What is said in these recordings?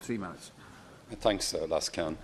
3 minutes. Thanks, Lascan.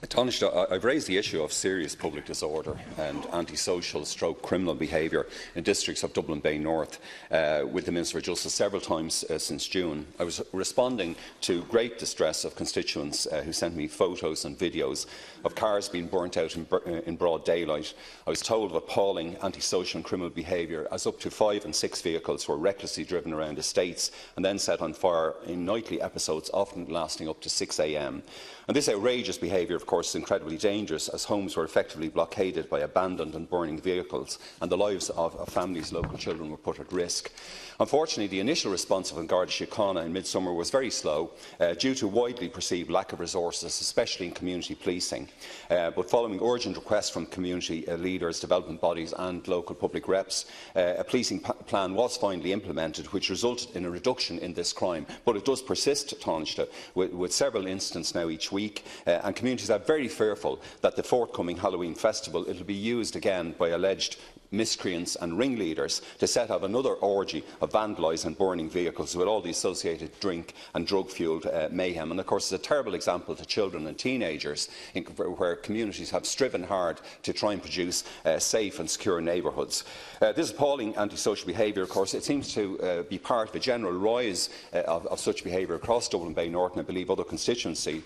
Taoiseach, I've raised the issue of serious public disorder and antisocial criminal behaviour in districts of Dublin Bay North with the Minister for Justice several times since June. I was responding to great distress of constituents who sent me photos and videos of cars being burnt out in broad daylight. I was told of appalling antisocial and criminal behaviour as up to 5 and 6 vehicles were recklessly driven around estates and then set on fire in nightly episodes, often lasting up to 6 a.m. And this outrageous behaviour, of course, is incredibly dangerous, as homes were effectively blockaded by abandoned and burning vehicles, and the lives of families' local children were put at risk. Unfortunately, the initial response of An Garda Síochána in midsummer was very slow, due to widely perceived lack of resources, especially in community policing. But following urgent requests from community leaders, development bodies and local public reps, a policing plan was finally implemented, which resulted in a reduction in this crime. But it does persist, Taoiseach, with several incidents now each week, and communities are very fearful that the forthcoming Halloween festival will be used again by alleged miscreants and ringleaders to set up another orgy of vandalising and burning vehicles with all the associated drink and drug-fuelled mayhem. And of course, it's a terrible example to children and teenagers where communities have striven hard to try and produce safe and secure neighbourhoods. This appalling antisocial behaviour, of course, it seems to be part of a general rise of such behaviour across Dublin Bay North and I believe other constituencies.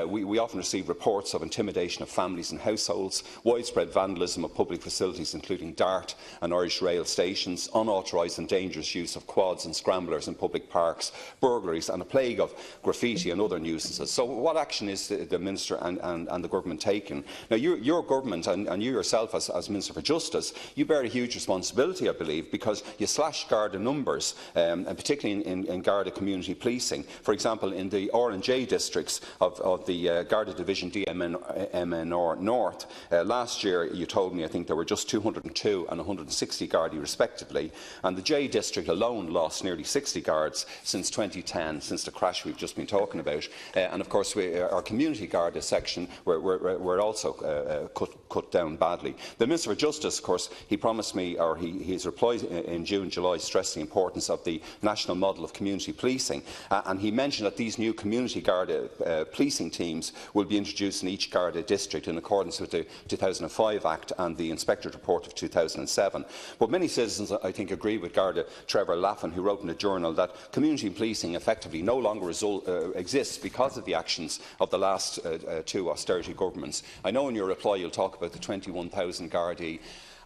We often receive reports of intimidation of families and households, widespread vandalism of public facilities including DART and Irish Rail stations, unauthorised and dangerous use of quads and scramblers in public parks, burglaries and a plague of graffiti and other nuisances. So what action is the Minister and the Government taking? Now, your Government and you yourself as Minister for Justice, you bear a huge responsibility, I believe, because you slash Garda numbers, and particularly in Garda community policing. For example, in the R&J districts of the Garda Division DMNR North, last year, you told me, I think there were just 202 and 160 Gardaí respectively, and the J district alone lost nearly 60 guards since 2010, since the crash we've just been talking about. And of course, our community Garda section were also cut down badly. The Minister for Justice, of course, he promised me, or his reply in June, July, stressed the importance of the national model of community policing, and he mentioned that these new community Garda policing teams will be introduced in each Garda district in accordance with the 2005 Act and the Inspectorate Report of 2007. But many citizens, I think, agree with Garda Trevor Laffin, who wrote in a journal that community policing effectively no longer exists because of the actions of the last 2 austerity governments. I know in your reply you'll talk about the 21,000 Gardaí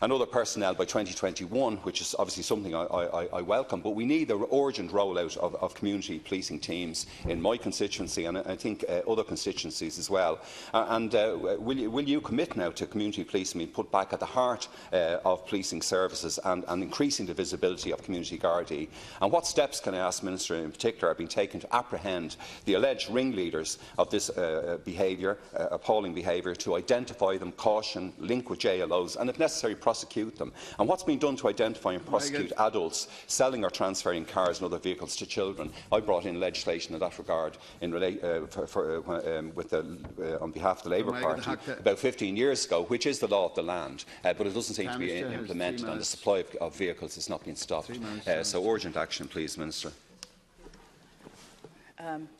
and other personnel by 2021, which is obviously something I welcome, but we need the urgent rollout of community policing teams in my constituency and I think other constituencies as well. Will you commit now to community policing being put back at the heart of policing services and increasing the visibility of community Gardaí? And what steps, can I ask, Minister, in particular, are being taken to apprehend the alleged ringleaders of this behaviour, appalling behaviour, to identify them, caution, link with JLOs and, if necessary, prosecute them? And what's been done to identify and prosecute adults selling or transferring cars and other vehicles to children? I brought in legislation in that regard on behalf of the Labour Party about 15 years ago, which is the law of the land, but it doesn't seem to be implemented and the supply of vehicles has not been stopped. So urgent action, please, Minister.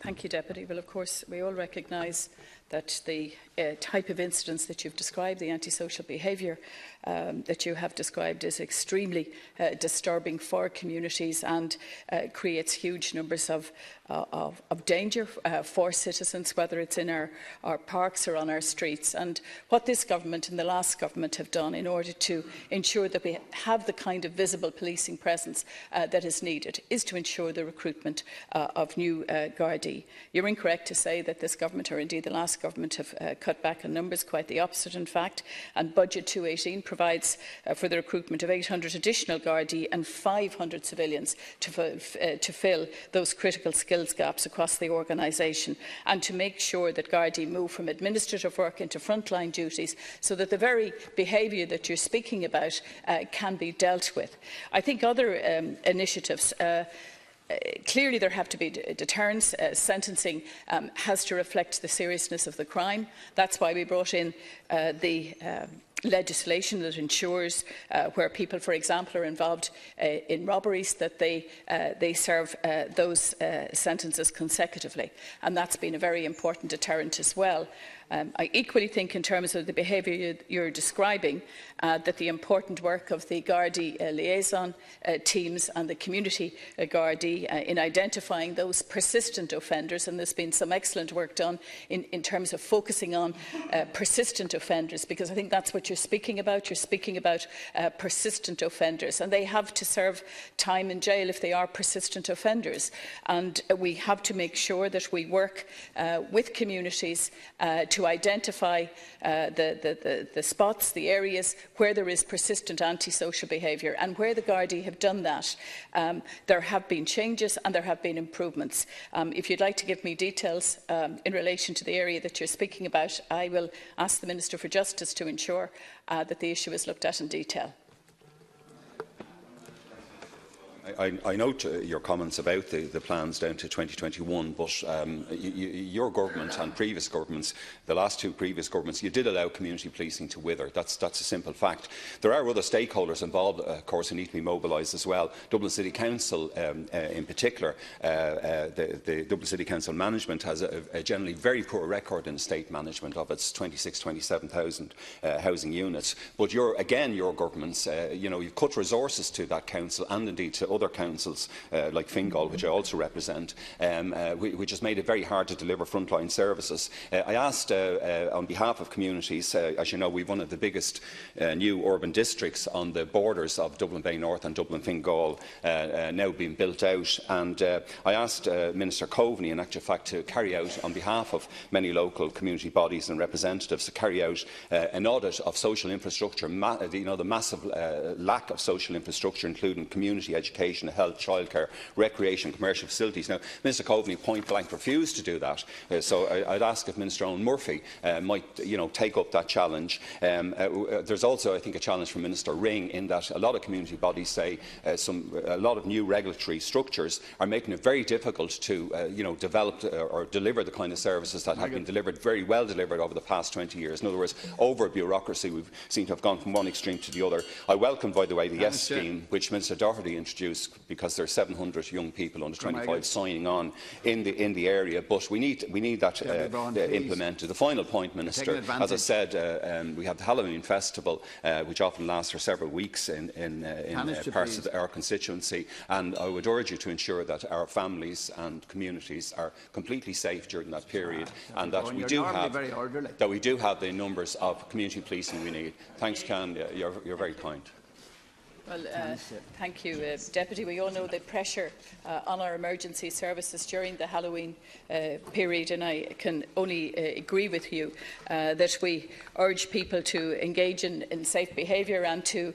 Thank you, Deputy. Well, of course, we all recognise that the type of incidents that you've described, the antisocial behaviour that you have described, is extremely disturbing for communities and creates huge numbers of danger for citizens, whether it's in our parks or on our streets. And what this government and the last government have done in order to ensure that we have the kind of visible policing presence that is needed is to ensure the recruitment of new Gardaí. You're incorrect to say that this government, or indeed the last government, have cut back on numbers. Quite the opposite, in fact. And Budget 218 provides for the recruitment of 800 additional Gardaí and 500 civilians to fill those critical skills gaps across the organisation, and to make sure that Gardaí move from administrative work into frontline duties, so that the very behaviour that you're speaking about can be dealt with. I think other initiatives. Clearly, there have to be deterrents. Sentencing has to reflect the seriousness of the crime. That's why we brought in the legislation that ensures where people, for example, are involved in robberies, that they serve those sentences consecutively. And that's been a very important deterrent as well. I equally think, in terms of the behaviour you're describing, that the important work of the Gardaí liaison teams and the community Gardaí in identifying those persistent offenders, and there's been some excellent work done in terms of focusing on persistent offenders, because I think that's what you're speaking about. You're speaking about persistent offenders, and they have to serve time in jail if they are persistent offenders. And we have to make sure that we work with communities to identify the spots, the areas where there is persistent antisocial behaviour, and where the Gardaí have done that. There have been changes and there have been improvements. If you'd like to give me details in relation to the area that you're speaking about, I will ask the Minister for Justice to ensure that the issue is looked at in detail. I note your comments about the plans down to 2021, but your government and previous governments, the last two previous governments, you did allow community policing to wither. That's a simple fact. There are other stakeholders involved, of course, who need to be mobilised as well. Dublin City Council, in particular, the Dublin City Council management has a generally very poor record in state management of its 27,000 housing units. But your governments, you've cut resources to that council and indeed to other councils like Fingal, which I also represent, which has made it very hard to deliver frontline services. I asked on behalf of communities, as you know, we've one of the biggest new urban districts on the borders of Dublin Bay North and Dublin Fingal now being built out, and I asked Minister Coveney, in actual fact, to carry out, on behalf of many local community bodies and representatives, to carry out an audit of social infrastructure, the massive lack of social infrastructure, including community education, health, childcare, recreation, commercial facilities. Now, Minister Coveney point-blank refused to do that, so I'd ask if Minister Owen Murphy might take up that challenge. There's also, I think, a challenge from Minister Ring, in that a lot of community bodies say a lot of new regulatory structures are making it very difficult to develop or deliver the kind of services that have been delivered, very well delivered, over the past 20 years. In other words, over bureaucracy, we seem to have gone from one extreme to the other. I welcome, by the way, the Yes scheme, which Minister Doherty introduced, because there are 700 young people under 25 signing on in the area, but we need that implemented. The final point, Minister, as I said, we have the Halloween Festival, which often lasts for several weeks in parts of our constituency, and I would urge you to ensure that our families and communities are completely safe during that period, and that we do have the numbers of community policing we need. Thanks, Can. You're very kind. Well, thank you, Deputy. We all know the pressure on our emergency services during the Halloween period, and I can only agree with you that we urge people to engage in safe behaviour and to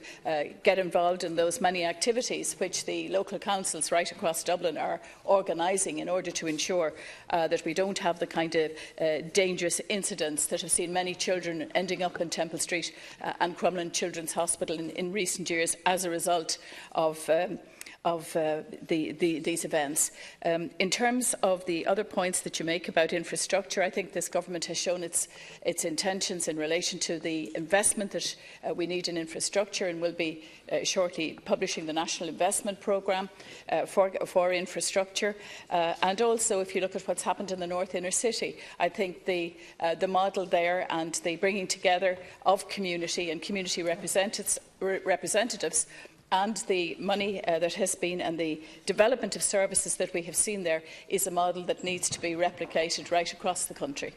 get involved in those many activities which the local councils right across Dublin are organising in order to ensure that we don't have the kind of dangerous incidents that have seen many children ending up in Temple Street and Crumlin Children's Hospital in recent years as a result of these events. In terms of the other points that you make about infrastructure, I think this government has shown its intentions in relation to the investment that we need in infrastructure, and will be shortly publishing the National Investment Programme for infrastructure. And also, if you look at what's happened in the North Inner City, I think the model there and the bringing together of community and community representatives and the money that has been, and the development of services that we have seen there, is a model that needs to be replicated right across the country.